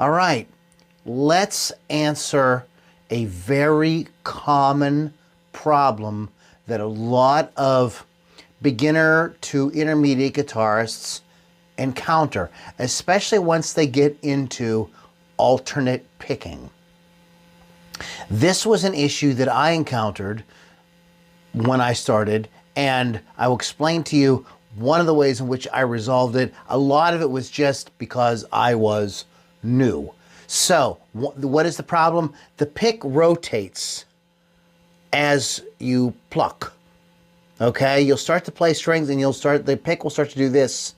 All right, let's answer a very common problem that a lot of beginner to intermediate guitarists encounter, especially once they get into alternate picking. This was an issue that I encountered when I started, and I will explain to you one of the ways in which I resolved it. A lot of it was just because I was new. So, what is the problem? The pick rotates as you pluck. Okay, you'll start to play strings and the pick will start to do this.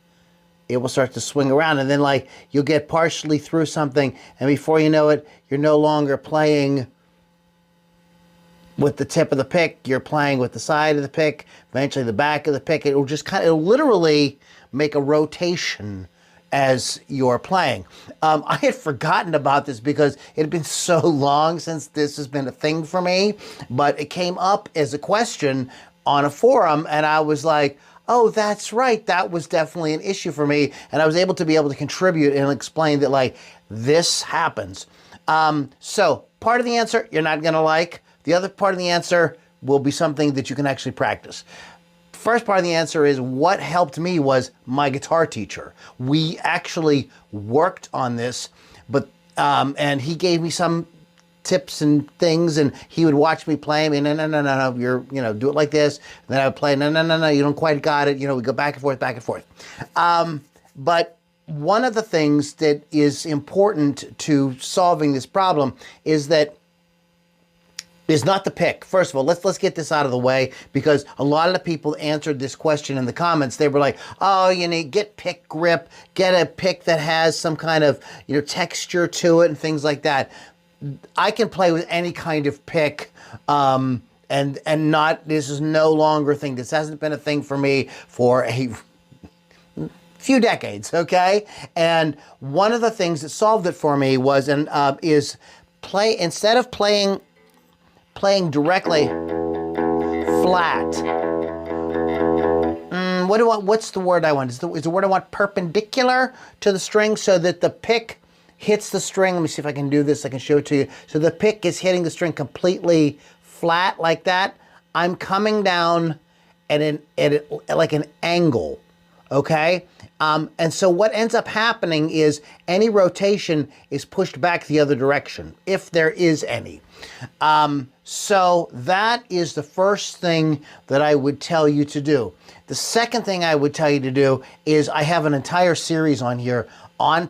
It will start to swing around, and then like you'll get partially through something, and before you know it, you're no longer playing with the tip of the pick, you're playing with the side of the pick, eventually the back of the pick. It'll literally make a rotation as you're playing. I had forgotten about this because it had been so long since this has been a thing for me, but it came up as a question on a forum, and I was like, oh, that's right, that was definitely an issue for me, and I was able to contribute and explain that, like, this happens. So part of the answer you're not gonna like. The other part of the answer will be something that you can actually practice. First part of the answer is what helped me was my guitar teacher. We actually worked on this, but and he gave me some tips and things, and he would watch me play. And no, do it like this. And then I would play, no, you don't quite got it. We go back and forth, back and forth. But one of the things that is important to solving this problem is not the pick. First of all, let's get this out of the way, because a lot of the people answered this question in the comments. They were like, oh, you need get pick grip, get a pick that has some kind of texture to it and things like that. I can play with any kind of pick, and this is no longer a thing. This hasn't been a thing for me for a few decades, okay? And one of the things that solved it for me was instead of playing directly flat. What's the word I want? Is the word I want perpendicular to the string so that the pick hits the string? Let me see if I can do this. I can show it to you. So the pick is hitting the string completely flat like that. I'm coming down at like an angle, okay? And so what ends up happening is any rotation is pushed back the other direction, if there is any. So that is the first thing that I would tell you to do. The second thing I would tell you to do is I have an entire series on here on